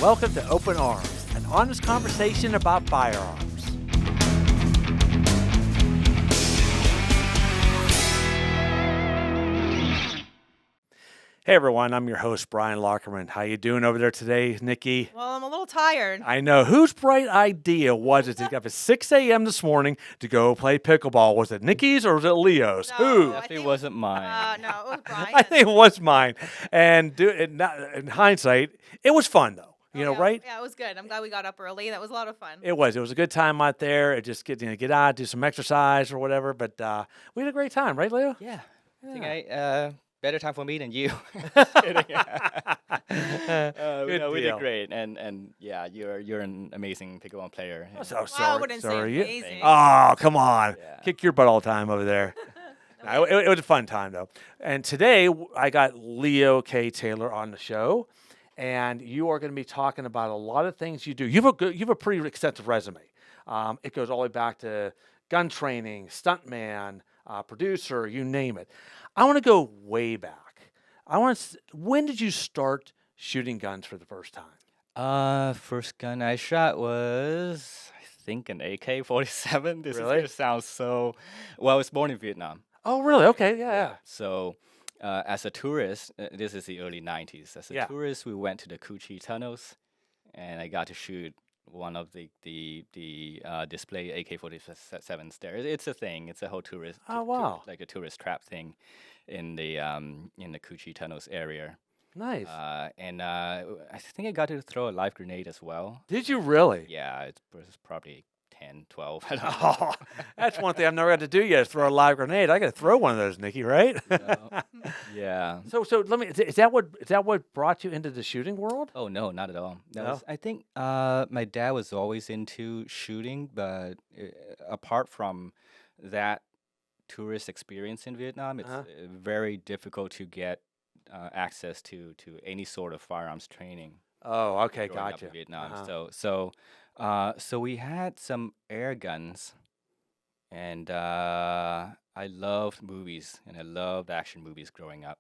Welcome to Open Arms, an honest conversation about firearms. Hey everyone, I'm your host Brian Lockerman. How you doing over there today, Nikki? Well, I'm a little tired. I know. Whose bright idea was it to get up at 6 a.m. this morning to go play pickleball? Was it Nikki's or was it Leo's? No, Who? I Definitely think- wasn't mine. No, it was Brian. I think it was mine. And in hindsight, it was fun though. You know, yeah. right? Yeah, it was good. I'm glad we got up early. That was a lot of fun. It was. It was a good time out there. It just get out, do some exercise or whatever. But we had a great time, right, Leo? Yeah. I think Yeah. better time for me than you. Just kidding. Good no, we deal. did great, and yeah, you're an amazing pickleball player. Oh, and- so Well, I sorry. wouldn't say sorry. amazing. Oh, come on. Yeah. Kick your butt all the time over there. No, it was a fun time, though. And today I got Leo K. Taylor on the show, and you are going to be talking about a lot of things you do. You have a pretty extensive resume. It goes all the way back to gun training, stuntman, producer, you name it. I want to go way back. When did you start shooting guns for the first time? First gun I shot was I think an AK-47. This Really? is gonna sound so. Well, I was born in Vietnam. Oh, really? Okay, yeah. So, as a tourist, this is the early '90s. As a Yeah. tourist, we went to the Cu Chi tunnels, and I got to shoot one of the display AK-47s there. It's a thing. It's a whole tourist. Oh, wow. Like a tourist trap thing, in the Cu Chi tunnels area. Nice. And I think I got to throw a live grenade as well. Did you really? Yeah, it was probably 10, 12. I don't know. Oh, that's one thing I've never had to do yet is throw a live grenade. I got to throw one of those, Nikki, right? Yeah. So let me. Is that what brought you into the shooting world? Oh no, not at all. That No? was, I think my dad was always into shooting, but apart from that tourist experience in Vietnam, it's Uh-huh. very difficult to get access to any sort of firearms training. Oh, okay, growing up gotcha. in Vietnam. Uh-huh. So we had some air guns, and I loved movies, and I loved action movies growing up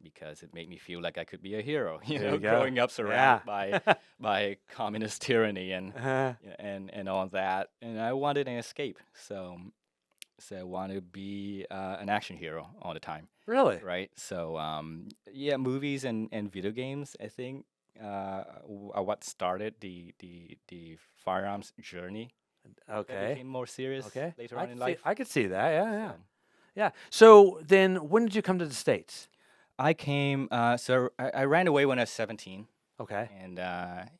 because it made me feel like I could be a hero. You There know, you go. growing up surrounded Yeah. by communist tyranny and Uh-huh. and all that, and I wanted an escape. So I wanted to be an action hero all the time, Really? right? So yeah, movies and video games, I think, are what started the firearms journey. That Okay. became more serious Okay. later I on could in see, life. I could see that. Yeah, yeah, So yeah. So then, when did you come to the States? I came. So I ran away when I was 17, Okay. and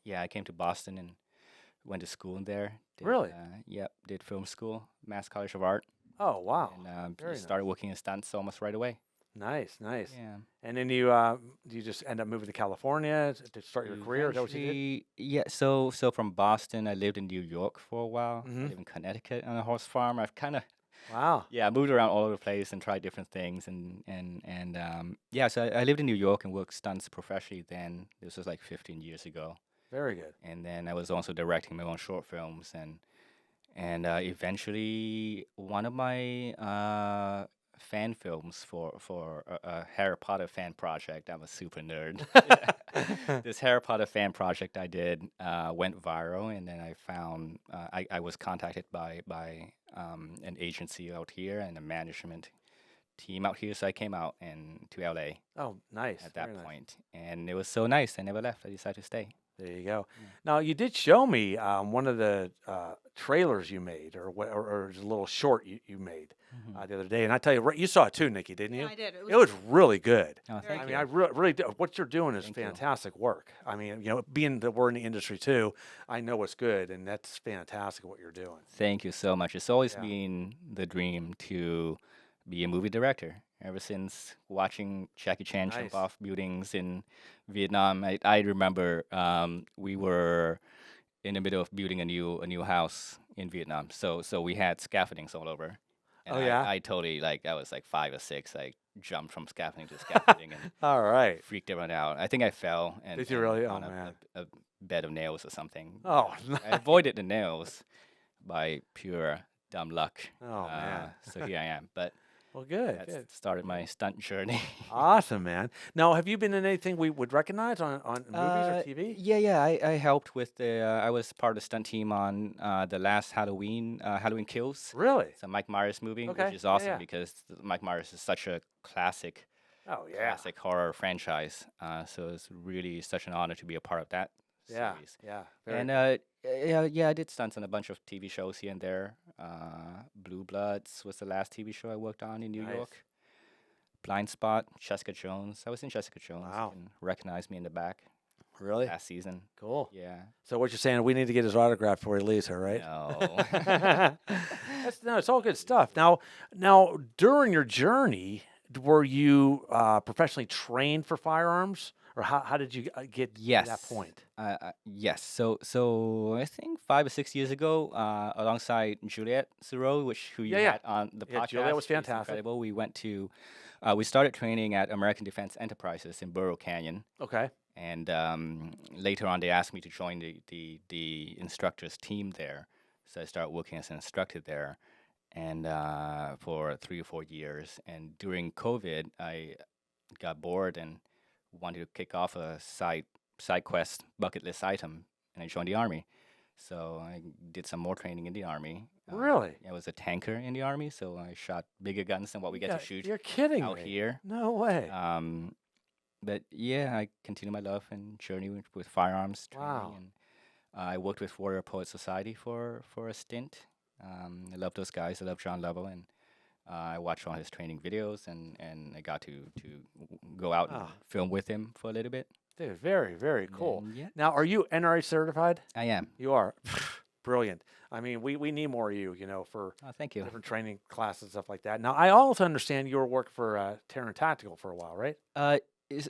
yeah, I came to Boston and went to school in there. Really? Yep. Did film school, Mass College of Art, Oh, wow. and Very just started working in stunts almost right away. Nice, nice. Yeah. And then you just end up moving to California to start your career. Is that what you did? Eventually, yeah. So from Boston, I lived in New York for a while. Mhm. I lived in Connecticut on a horse farm. I've kind of Wow. I moved around all over the place and tried different things and yeah. So I lived in New York and worked stunts professionally. Then this was like 15 years ago, Very good. and then I was also directing my own short films and eventually one of my fan films for a Harry Potter fan project. I'm a super nerd. This Harry Potter fan project I did went viral, and then I found I was contacted by an agency out here and a management team out here, so I came out to LA Oh, nice. at that Very nice. point, and it was so nice. I never left. I decided to stay. There you go. Yeah. Now you did show me one of the trailers you made, or just a little short you made Mhm. the other day, and I tell you, you saw it too, Nikki, didn't you? Yeah, I did. It was really good. Oh, Very thank I you. mean, I really do. What you're doing is Thank you. fantastic work. I mean, being that we're in the industry too, I know what's good, and that's fantastic what you're doing. Thank you so much. It's always Yeah. been the dream to be a movie director. Ever since watching Jackie Chan Nice. jump off buildings in Vietnam, I remember we were in the middle of building a new house in Vietnam. So we had scaffoldings all over. And Oh, yeah? I totally I was like 5 or 6. I jumped from scaffolding to scaffolding and All right. freaked everyone out. I think I fell and Did you and really? Oh, on man. a bed of nails or something. Oh, I avoided the nails by pure dumb luck. Oh, man. So here I am. But Well, good, That good. started my stunt journey. Awesome, man. Now, have you been in anything we would recognize on movies or TV? Yeah. I helped with the. I was part of the stunt team on the last Halloween, Halloween Kills. Really? It's a Mike Myers movie, Okay, which is yeah, awesome yeah. because Mike Myers is such a Oh, yeah. classic horror franchise. So it's really such an honor to be a part of that Yeah, series. yeah. Very And yeah, I did stunts on a bunch of TV shows here and there. Blue Bloods was the last TV show I worked on in New Nice. York. Blind Spot, Jessica Jones. I was in Jessica Jones. Wow. You can recognize me in the back Really? last season. Cool. Yeah. So what you're saying, we need to get his autograph before he leaves here, right? No. No, it's all good stuff. Now, during your journey, were you professionally trained for firearms, or how did you get to that Yes. point? Yes. So I think 5 or 6 years ago, alongside Juliette Thoreau, who you Yeah, yeah. had on the Yeah, podcast, Juliette was she's fantastic. incredible. We started training at American Defense Enterprises in Burrow Canyon, Okay. and later on they asked me to join the instructors team there. So I started working as an instructor there, and for 3 or 4 years. And during COVID, I got bored and wanted to kick off a side quest bucket list item, and I joined the army. So I did some more training in the army. Really? I was a tanker in the army, so I shot bigger guns than what we get Yeah, to shoot You're kidding out me. here. No way. But yeah, I continue my love and journey with firearms training. Wow. And I worked with Warrior Poet Society for a stint. I love those guys. I love John Lovell, and I watched all his training videos, and I got to go out and Ah. film with him for a little bit. Dude, very, very cool. And yeah, Now, are you NRA certified? I am. You are. Brilliant. I mean, we need more of you, for Oh, thank you. different training classes and stuff like that. Now, I also understand you were working for Terran Tactical for a while, right?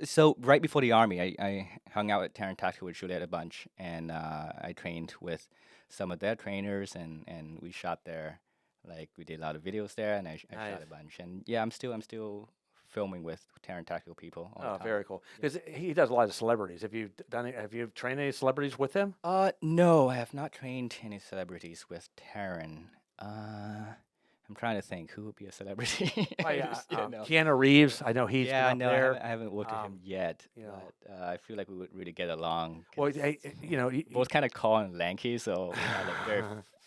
So right before the army, I hung out at Terran Tactical with Juliet a bunch, and I trained with some of their trainers, and we shot there. Like we did a lot of videos there, and I shot Nice. a bunch. And yeah, I'm still filming with Terran Tactical people all the Oh, time. very cool. Because he does a lot of celebrities. Have you trained any celebrities with him? No, I have not trained any celebrities with Terran. I'm trying to think who would be a celebrity. Oh, I yeah. just, you know. Keanu Reeves. I know he's Yeah, I been know. up there. I haven't worked with him Um, yet, you know. but I feel like we would really get along. Well, 'cause you both kind of tall and lanky, so we have like very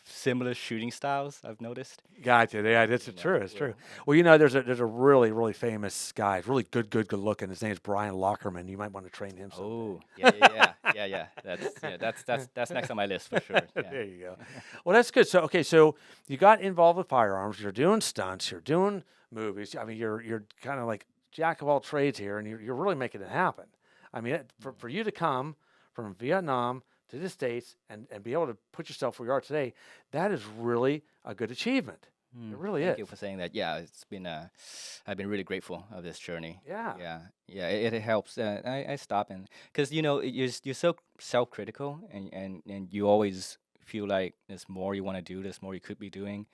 similar shooting styles. I've noticed. gotcha. Yeah, that's You know, true. It's we'll- true. Well, there's a really, really famous guy. He's really good looking. His name's Brian Lockerman. You might want to train him. Someday. Oh, yeah. That's next on my list for sure. Yeah. There you go. Well, that's good. So, okay, so you got involved with firearms. You're doing stunts. You're doing movies. I mean, you're kind of like jack of all trades here, and you're really making it happen. I mean, for you to come from Vietnam to the States and be able to put yourself where you are today, that is really a good achievement. It really Thank is. you for saying that. Yeah, I've been really grateful of this journey. Yeah. Yeah. It helps. I stop and because you're so self-critical and you always feel like there's more you want to do, there's more you could be doing.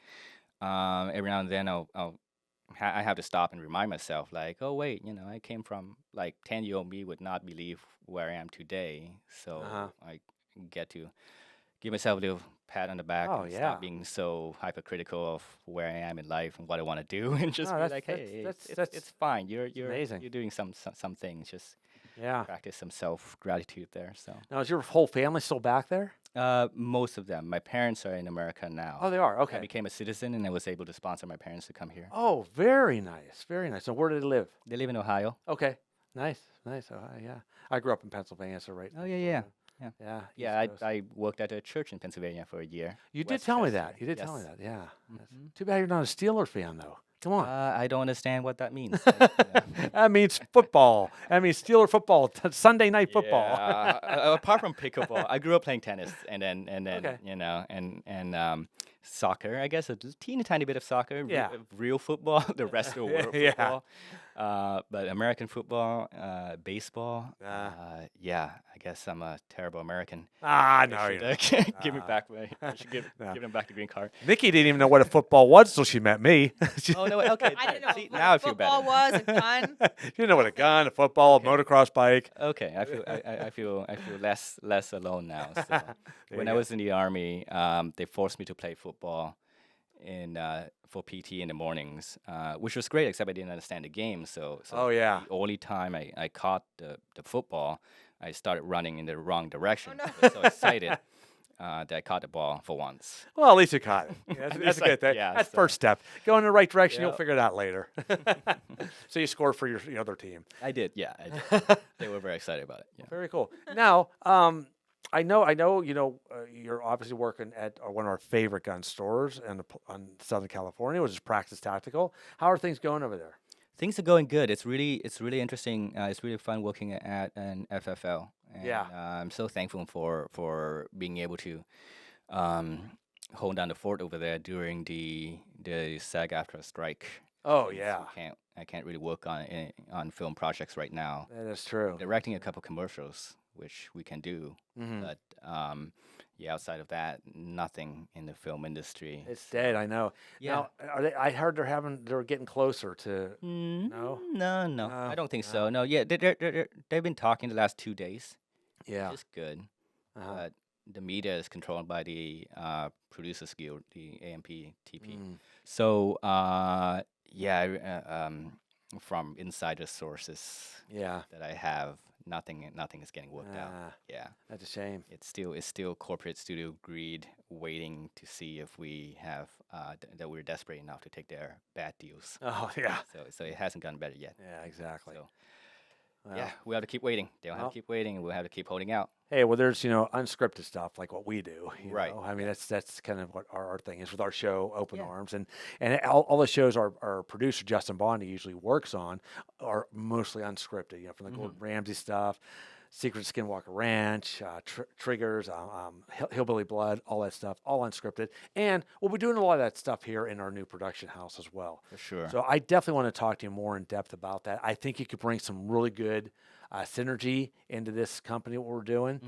Every now and then I have to stop and remind myself like, oh wait, I came from like 10-year-old me would not believe where I am today. So Uh-huh. I get to give myself a little pat on the back Oh, and yeah. stop being so hypercritical of where I am in life and what I want to do, and just No, be that's- like, that's- hey, that's- it's fine. You're amazing. You're doing some things. Just Yeah. practice some self gratitude there. So Now, is your whole family still back there? most of them, my parents are in America now. Oh, they are. I Okay. became a citizen and I was able to sponsor my parents to come here. Oh, very nice. Very nice. So, where do they live? They live in Ohio. Okay. Nice. Nice. Oh, yeah. I grew up in Pennsylvania, so right. Oh yeah. Yeah. Yeah, East Coast. I worked at a church in Pennsylvania for a year. You did tell me Westchester. that. You did tell me Yes. that. Yeah. That's- Mhm. Too bad you're not a Steelers fan, though. Come on. I don't understand what that means. That means football. That means Steeler football. Sunday night football. Yeah, apart from pickleball, I grew up playing tennis, and then Okay. and soccer. I guess a teeny tiny bit of soccer. Yeah. Real football. The rest of the world Yeah. football. But American football, baseball. Ah. Yeah, I guess I'm a terrible American. Ah, I no, should, you're not. give me back I should No. give him back the green card. Nikki didn't even know what a football was till she met me. She Oh no! Okay, I didn't know see, what now I a feel football better. was, a gun. didn't know what a gun, a football, a motocross bike. Okay, I feel less alone now. So There when you I go. was in the army, they forced me to play football, in for PT in the mornings, which was great. Except I didn't understand the game, so Oh yeah. the only time I caught the football, I started running in the wrong direction. no. I was so excited that I caught the ball for once. Well, at least you caught it. Yeah, that's, At that's least a I- good thing. yeah, That's so- first step. Go in the right direction. You'll Yep. figure it out later. So you scored for your other team. I did, yeah. I did. They were very excited about it. Yeah. Very cool. Now, I know. You're obviously working at one of our favorite gun stores on Southern California, which is Practice Tactical. How are things going over there? Things are going good. It's really interesting. It's really fun working at an FFL. And, Yeah. I'm so thankful for being able to hold down the fort over there during the SAG-AFTRA strike. Oh Since yeah, I can't really work on film projects right now. that is true. Directing a couple commercials, which we can do, Mhm. but yeah, outside of that, nothing in the film industry. It's dead. I know. Yeah. Now, I heard they're getting closer to. No, No? no, No, I don't think no. so. No, yeah, they've been talking the last 2 days. Yeah. Which is good. Uh-huh. But the media is controlled by the Producers Guild, the AMPTP. Mm. So yeah, from insider sources Yeah. that I have, nothing is getting worked out. Ah, Yeah, that's a shame. it's still corporate studio greed, waiting to see if we have that we're desperate enough to take their bad deals. Oh yeah. So it hasn't gotten better yet. Yeah. Exactly. So Well, yeah, we have to keep waiting. They'll have Well- to keep waiting, and we'll have to keep holding out. Hey, well, there's unscripted stuff like what we do. Right, I mean, that's kind of what our thing is with our show, Open Yeah. Arms, and all the shows our producer Justin Bondi usually works on are mostly unscripted. From the Mm-hmm. Gordon Ramsay stuff, Secret Skinwalker Ranch, Triggers, Hillbilly Blood, all that stuff, all unscripted. And we'll be doing a lot of that stuff here in our new production house as well. For sure. So I definitely want to talk to you more in depth about that. I think you could bring some really good synergy into this company, what we're doing,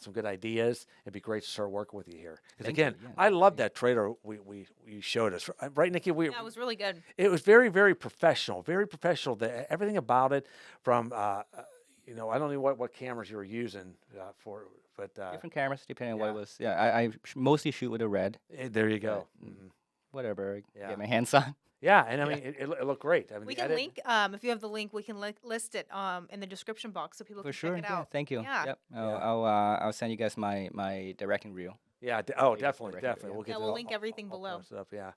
some good ideas. It'd be great to start working with you here. Because Thank you. again, Yeah, I love that trailer you showed us. Right, Nikki? Yeah, it was really good. It was very, very professional. Very professional. Everything about it from, I don't know what cameras you were using for, but Different cameras, depending on what yeah. it was. Yeah, I mostly shoot with a red. there you go. But, Mhm. Whatever, Yeah. get my hands on. Yeah, and I mean, it looked great. I mean, We the can edit- link, if you have the link, we can list it in the description box so people For can sure. check it Yeah, out. thank you. Yeah. Yep. Yeah. I'll send you guys my directing reel. Yeah. Latest Definitely, direction, definitely. yeah. We'll get Yeah, to we'll all- link everything all below. that Stuff, yeah.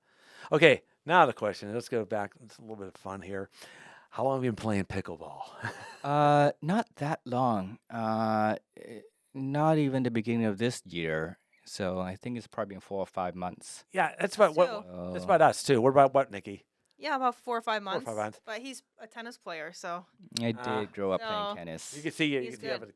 Okay. Now the question. Let's go back. It's a little bit of fun here. How long have you been playing pickleball? Not that long. Not even the beginning of this year. So I think it's probably been 4 or 5 months. Yeah, that's about too. that's about us too. What about what, Nikki? Yeah, about 4 or 5 4 or months. 5 months. But he's a tennis player, so I Ah. did grow up So- playing tennis. You can see you He's have a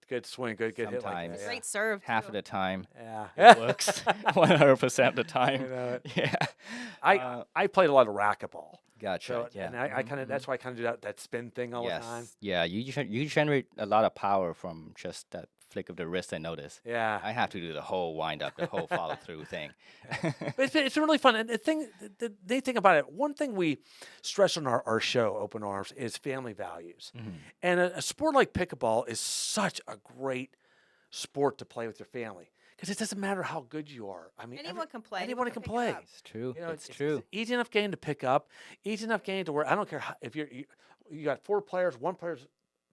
good swing, good hit like Sometimes. that. great serve. Half too. of the time, Yeah. it works. 100% of the You time. know it. Yeah. I played a lot of racquetball. Gotcha. So yeah. and I kind of that's why I kind of do that spin thing all yes. the time. Yeah. You generate a lot of power from just that flick of the wrist. I notice. Yeah. I have to do the whole wind up, the whole follow through thing. But it's really fun. And the neat thing about it, one thing we stress on our show, Open Arms, is family values. Mhm. And a sport like pickleball is such a great sport to play with your family because it doesn't matter how good you are. I mean, Anyone can play. anyone can pick it play. up. It's true. It's true. easy enough game to pick up, easy enough game to where I don't care if you got 4 players, one player's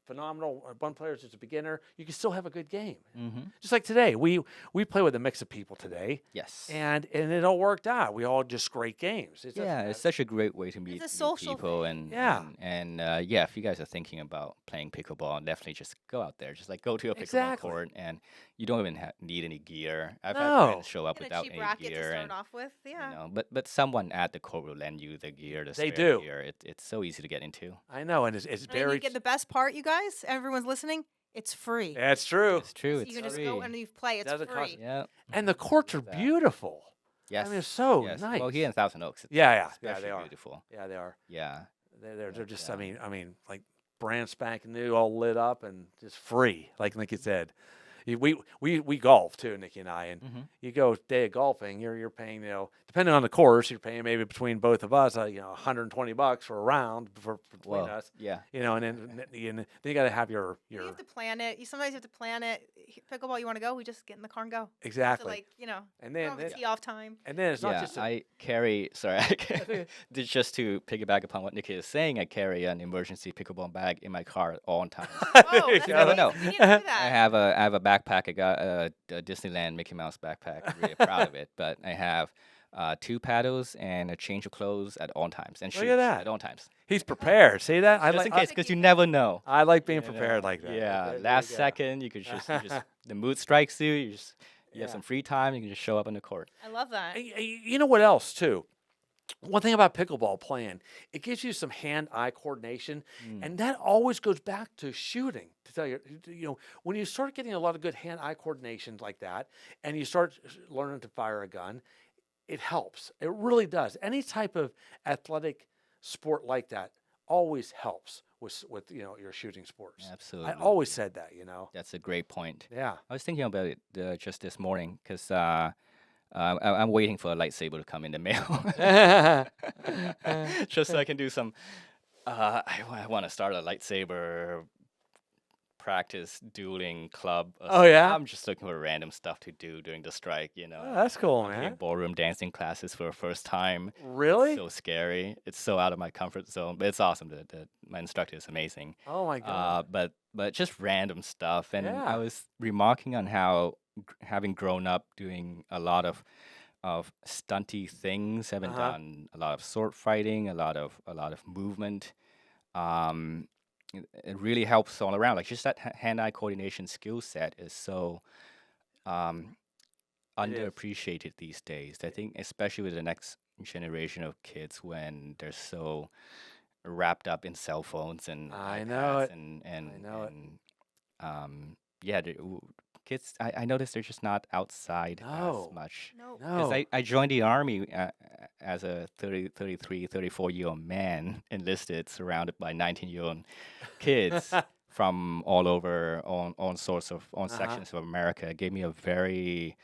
phenomenal, or one player's just a beginner. You can still have a good game. Mm-hmm. Just like today, we play with a mix of people today, Yes. and it all worked out. We all just great games. It doesn't Yeah, matter. it's such a great way to meet a new social people thing. and Yeah. yeah, if you guys are thinking about playing pickleball, definitely just go out there. Just like go to a pickleball Exactly. court, and you don't even need any gear. I've No. had friends show up Get a without cheap any racket to gear, start and off with. Yeah. you know, but someone at the court will lend you the gear, the They spare do. gear. It's so easy to get into. I know, and it's And you very. get the best part, you guys. Everyone's listening. It's free. That's true. It's true. So It's you can free. just go and you play. It's Doesn't cost- free. Yeah. And the courts are That. beautiful. Yes. I mean, it's so yes. nice. Well, here in Thousand Oaks, it's Yeah, especially they are. beautiful. Yeah, they are. Yeah. They're just. Yeah. I mean, like brand spanking new, all lit up and just free. Like you said, We golf too, Nikki and I, and you go day of golfing, you're paying, depending on the course, you're paying maybe between both of us, $120 for a round between Whoa, us, yeah. and then you got to have your You have to plan it. Sometimes you have to plan it. Pickleball, you want to go? We just get in the car and go. exactly, And then don't have a tee off time. and then it's not Yeah, just I carry. Sorry, just to piggyback upon what Nikki is saying, I carry an emergency pickleball bag in my car at all times. Oh, that's never amazing. know. We didn't do I that. have a backpack. I got a Disneyland Mickey Mouse backpack. I'm really proud of it. But I have 2 paddles and a change of clothes at all times, and Look at shoes that. at all times. he's prepared. See that? Just in case, because you never know. I like being You know? prepared like that. Yeah, There you last go. second, you just the mood strikes you. You Yeah. have some free time. You can just show up on the court. I love that. You know what else too? One thing about pickleball playing, it gives you some hand-eye coordination, and that always goes back to shooting. To tell you, when you start getting a lot of good hand-eye coordination like that, and you start learning to fire a gun, it helps. It really does. Any type of athletic sport like that always helps with your shooting sports. Absolutely. I always said that. That's a great point. Yeah. I was thinking about it just this morning because I'm waiting for a lightsaber to come in the mail, just so I can do some. I want to start a lightsaber practice dueling club. Oh, yeah? I'm just looking for random stuff to do during the strike. Oh, that's cool, I'm taking man. ballroom dancing classes for the first time. Really? So scary. It's so out of my comfort zone, but it's awesome. My instructor is amazing. Oh my God. But just random stuff. And Yeah. I was remarking on how having grown up doing a lot of stunty things, having Uh-huh. done a lot of sword fighting, a lot of movement. It really helps all around. Like just that hand-eye coordination skill set is so um, It is. underappreciated these days. I think especially with the next generation of kids when they're so wrapped up in cell phones and I know iPads it. and I know it. yeah, kids. I noticed they're just not outside No. as much. No. Because No. I joined the army as a 33, 34-year-old man, enlisted, surrounded by 19-year-old kids from all over, on sections of America. It gave me a very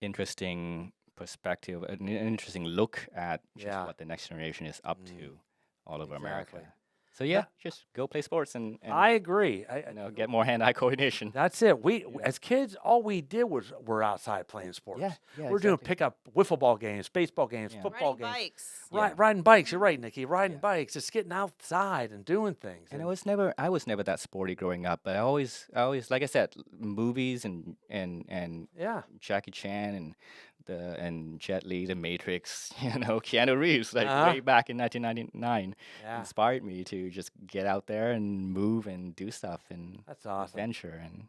interesting perspective, an interesting look at just Yeah. what the next generation is up to all over Exactly. America. So yeah, just go play sports and I agree. get more hand-eye coordination. That's it. As kids, all we did was we're outside playing sports. Yeah, We're doing exactly. pickup wiffle ball games, baseball games, Yeah. football Riding games. bikes. Yeah. Riding bikes. You're right, Nikki. Riding Yeah. bikes, just getting outside and doing things. And I was never that sporty growing up, but I always, like I said, movies and yeah, Jackie Chan and Jet Li, The Matrix, Keanu Reeves, like Uh-huh. way back in 1999, yeah. inspired me to just get out there and move and do stuff and That's awesome. adventure and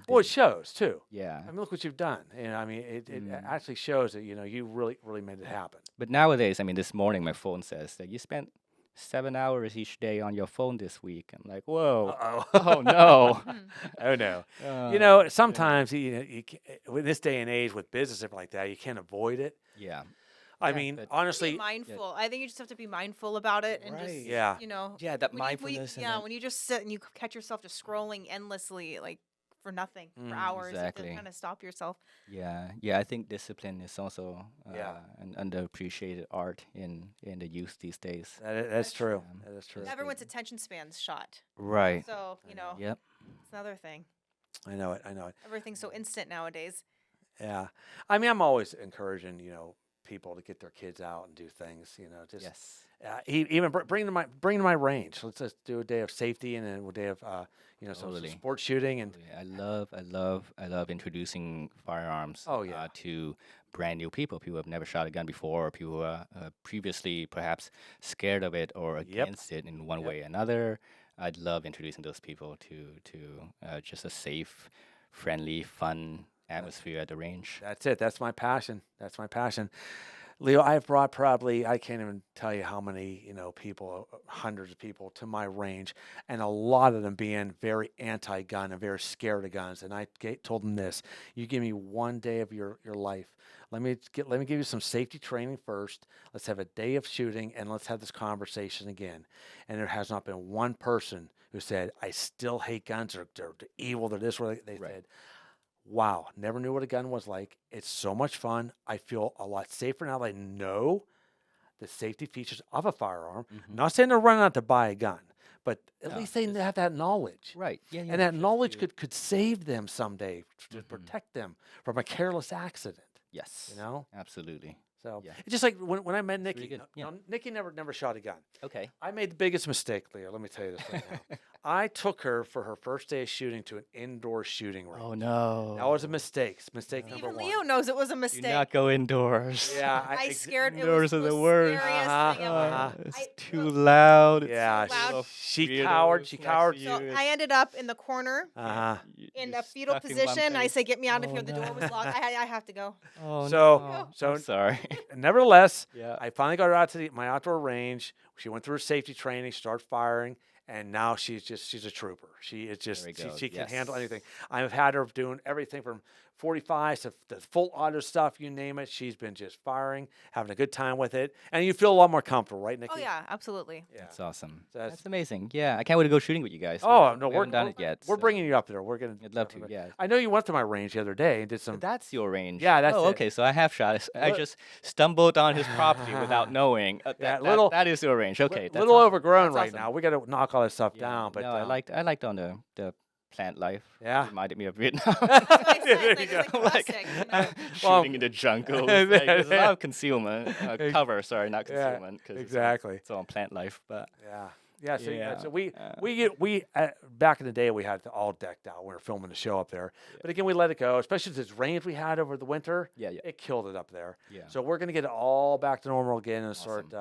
Well, it shows too. yeah. I mean, look what you've done. I mean, it actually shows that you really made it happen. But nowadays, I mean, this morning my phone says that you spent 7 hours each day on your phone this week. I'm like, whoa, Oh, oh no. oh no. Uh, Sometimes in this day and age with business and like that, you can't avoid it. yeah. I Yeah, mean, but- Be honestly, mindful. I think you just have to be mindful about it and Right. just, Yeah. Yeah, that when you- mindfulness. and that- when you just sit and you catch yourself just scrolling endlessly, like for nothing, for hours, you have Exactly. to kind of stop yourself. Yeah. I think discipline is also Yeah. an underappreciated art in the youth these days. that's true. Um, That is true. Everyone's attention span's shot. Right. So, Yep. it's another thing. I know it. I know it. Everything's so instant nowadays. Yeah. I mean, I'm always encouraging, people to get their kids out and do things, just Yes. even bring them to my range. Let's just do a day of safety and then a day of some Totally. sports shooting and I love introducing firearms. Oh, yeah. To brand new people who have never shot a gun before, or people who are previously perhaps scared of it or against it in one way or another. I'd love introducing those people to just a safe, friendly, fun atmosphere at the range. that's it. That's my passion. Leo, I've brought probably, I can't even tell you how many, people, hundreds of people to my range, and a lot of them being very anti-gun and very scared of guns. And I told them this: you give me one day of your life. Let me give you some safety training first. Let's have a day of shooting, and let's have this conversation again. And there has not been one person who said, "I still hate guns," or "They're evil," they're this, or they Right. said, wow, never knew what a gun was like. It's so much fun. I feel a lot safer now that I know the safety features of a firearm. Mhm. Not saying they're running out to buy a gun, but at No, least they just- have that knowledge. Right. Yeah. Yeah. And that just knowledge to- could save them someday to Mhm. protect them from a careless accident, Yes. you know? Absolutely. So Yeah. it's just like when I met That's really Nikki. good, yeah. Nikki never shot a gun. Okay. I made the biggest mistake, Leo. Let me tell you this right now. I took her for her first day of shooting to an indoor shooting range. Oh no. That was a mistake. Mistake No. number Even one. Leo knows it was a Do mistake. not go indoors. Yeah, I scared. It Indoors was are the the worst. scariest Uh-huh, thing ever. uh-huh. It's I- too look, loud. It's Yeah, too loud. she cowered. She cowered. So I ended up in the corner Uh-huh. in a fetal position. I say, "Get me out of Oh, here." The door was locked. I have to go. Oh, So- no. so- I'm sorry. Nevertheless, yeah. I finally got her out to my outdoor range. She went through her safety training, started firing, and now she's a trooper. She is just There we go, she can handle yes. anything. I've had her doing everything from 45 to the full auto stuff, you name it. She's been just firing, having a good time with it, and you feel a lot more comfortable, right, Nikki? Oh yeah, absolutely. Yeah. That's awesome. That's- That's amazing. Yeah, I can't wait to go shooting with you guys. Oh no, we we're haven't done it yet. We're so bringing you up there. We're gonna. I'd love to. Yeah. I know you went to my range the other day and did some. That's your range. Yeah, that's Oh, it. okay. So I have shot. I Look- just stumbled on his property without knowing. Yeah, little- that is your range. Okay, that's little awesome. overgrown That's right awesome. now. We got to knock all this stuff Yeah, down. But no, I liked on the plant life. Yeah. Reminded me of Vietnam. It's There like, you it's like go. classic, you know? Well- shooting in the jungle. It's like, there's a lot of concealment. Ex- Cover, sorry, not Yeah, concealment. 'Cause exactly. It's on plant life, but Yeah. Yeah, so, Yeah, so we yeah. we back in the day we had it all decked out. We were filming the show up there, but again we let it go. Especially this range we had over the winter, yeah, yeah, it killed it up there. yeah. So we're gonna get it all back to normal again and Awesome. start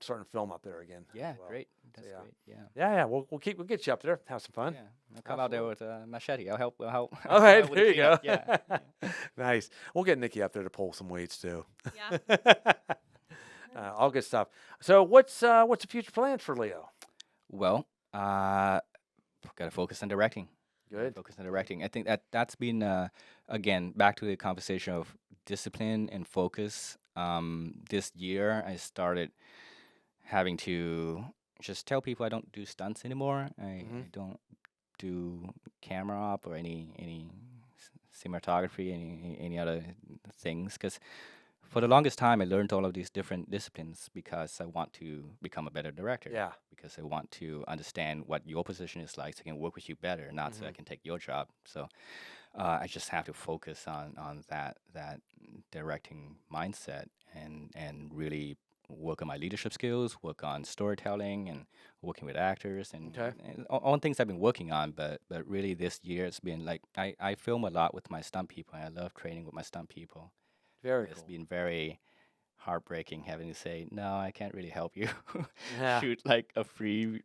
starting film up there again. as Yeah, well. great. That's yeah. great. Yeah. Yeah, we'll get you up there, have some fun. Yeah, I'll come out there with a machete. I'll help. I'll help. All I'll right, help with there the you go. cleanup. Yeah. Nice. We'll get Nikki up there to pull some weights too. Yeah. All good stuff. So what's the future plans for Leo? Well, gotta focus on directing. Good. Focus on directing. I think that's been again back to the conversation of discipline and focus. This year I started having to just tell people I don't do stunts anymore. I don't do camera op or any cinematography, any other things, because for the longest time I learned all of these different disciplines because I want to become a better director. Yeah. Because I want to understand what your position is like so I can work with you better, not so I can take your job. So I just have to focus on that directing mindset and really work on my leadership skills, work on storytelling and working with actors and, Okay. and all things I've been working on. But really this year it's been like I film a lot with my stunt people and I love training with my stunt people. Very It's cool. been very heartbreaking having to say, no, I can't really help you Yeah. shoot like a free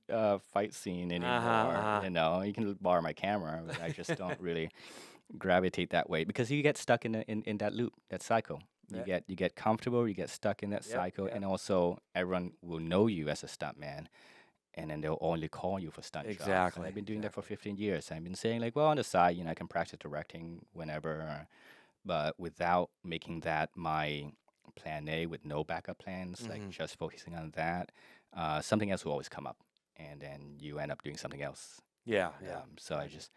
fight scene anymore. uh-huh. You know, you can borrow my camera, but I just don't really gravitate that way because you get stuck in that loop, that cycle. You get comfortable, you get stuck in that Yep, cycle, yep. and also everyone will know you as a stuntman. And then they'll only call you for stunt jobs. And Exactly, I've been doing that for 15 years. I've been saying like, well, on the side, I can practice directing whenever, but without making that my plan A with no backup plans, like just focusing on that, something else will always come up, and then you end up doing something else. Yeah. Yeah. So I just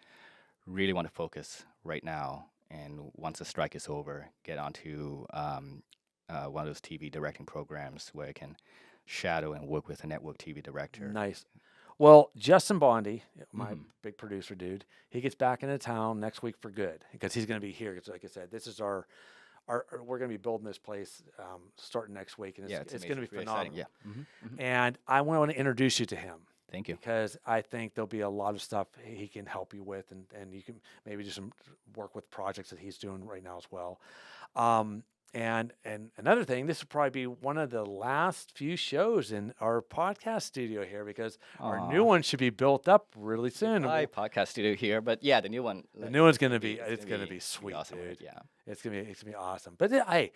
really want to focus right now, and once the strike is over, get onto one of those TV directing programs where I can shadow and work with a network TV director. Nice. Well, Justin Bondy, my Mhm. big producer dude, he gets back into town next week for good because he's going to be here. 'Cause like I said, this is our we're going to be building this place starting next week, and Yeah, it's going to be very phenomenal. exciting. Yeah. And I want to introduce you to him Thank you. because I think there'll be a lot of stuff he can help you with, and you can maybe do some work with projects that he's doing right now as well. And another thing, this will probably be one of the last few shows in our podcast studio here because our new Aw. one should be built up really soon. Hi, podcast studio here, but yeah, the new one. The new one's gonna be it's it's gonna be sweet, awesome, right? dude. Yeah. It's gonna be awesome. But hey,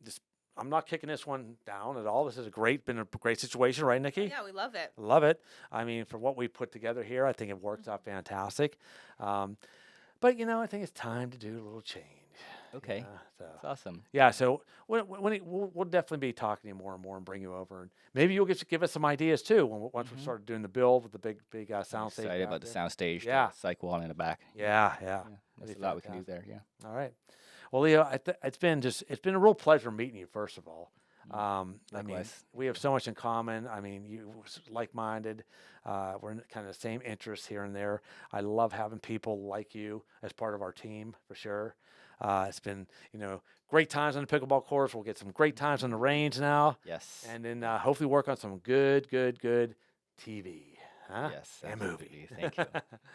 this I'm not kicking this one down at all. This is been a great situation, right, Nikki? Yeah, we love it. Love it. I mean, for what we put together here, I think it worked out fantastic. But I think it's time to do a little change. Okay. So. That's awesome. Yeah, so we'll definitely be talking to you more and more and bring you over, and maybe you'll give us some ideas too once we start doing the build with the big sound stage. Excited out about the there. sound stage. Yeah. The psych wall in the back. Yeah. Yeah. That'd There's be a lot we can do fantastic. there. Yeah. All right. Well, Leo, it's been a real pleasure meeting you. First of all, I mean, Likewise. we have so much in common. I mean, you like-minded. We're in kind of the same interests here and there. I love having people like you as part of our team for sure. It's been great times on the pickleball course. We'll get some great times on the range now, Yes. and then hopefully work on some good TV. Huh? Yes. And movie. absolutely. Thank you.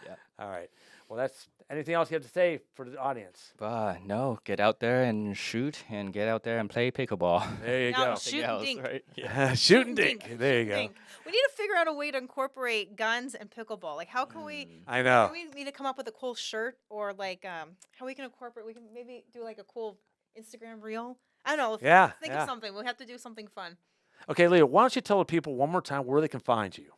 Yeah. All right. Well, that's anything else you have to say for the audience? No, get out there and shoot and get out there and play pickleball. There you Now, go. Nothing shoot and else, dink. right? Shoot and dink. There you go. Think. We need to figure out a way to incorporate guns and pickleball. Like, how can we? I know. We need to come up with a cool shirt or like how we can incorporate. We can maybe do like a cool Instagram reel. I don't know. Yeah, Think yeah. of something. We'll have to do something fun. Okay, Leo, why don't you tell the people one more time where they can find you?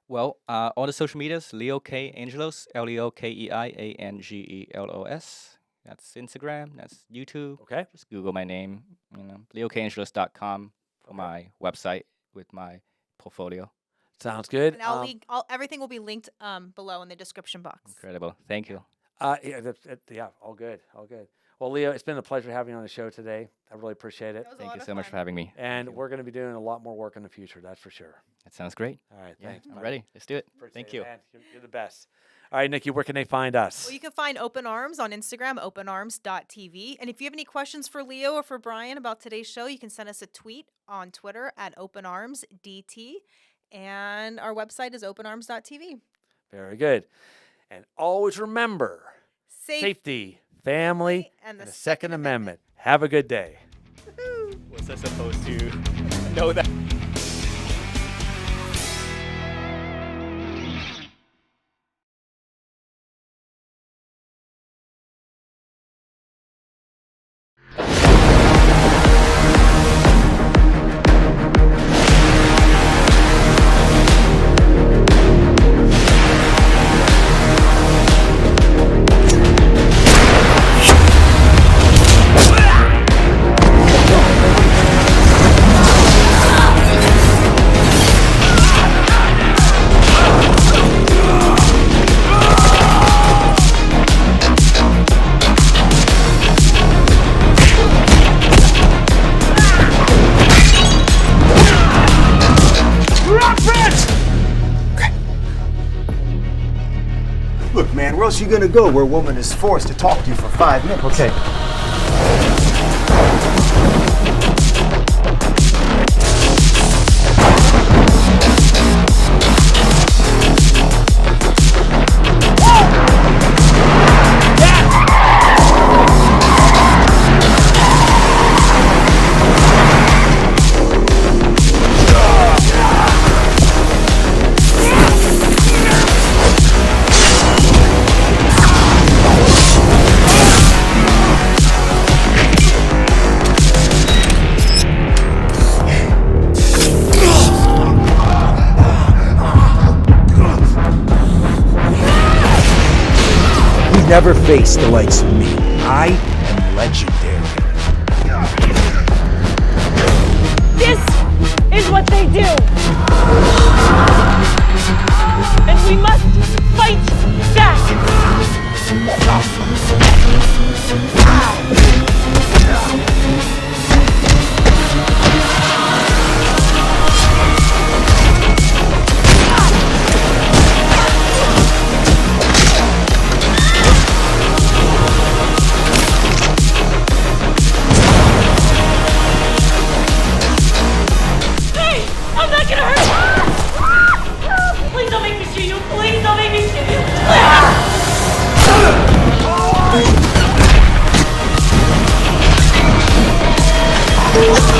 Well, all the social medias, Leo K Angelos, LeoKeiAngelos. That's Instagram. That's YouTube. Okay. Just Google my name. LeoKangelos.com for my website with my portfolio. Sounds good. And everything will be linked below in the description box. Incredible. Thank you. Yeah, all good. Well, Leo, it's been a pleasure having you on the show today. I really appreciate it. That was a Thank lot you of so much fun. for having me. And Thank you. we're going to be doing a lot more work in the future, that's for sure. That sounds great. All right, Yeah, thanks. I'm buddy. ready. Let's do it. Appreciate Thank it, you. man. You're the best. All right, Nikki, where can they find us? Well, you can find Open Arms on Instagram, openarms.tv. And if you have any questions for Leo or for Brian about today's show, you can send us a tweet on Twitter at openarmsdt. And our website is openarms.tv. Very good. And always remember, safety, family, and the Second Amendment. Have a good day. Was I supposed to know that? Look, man, where else you gonna go where a woman is forced to talk to you for 5 minutes? Okay. You never faced the likes of me. I am legendary. This is what they do. And we must fight back. Hey, I'm not gonna hurt you. Please don't make me shoot you. Please don't make me shoot you. Don't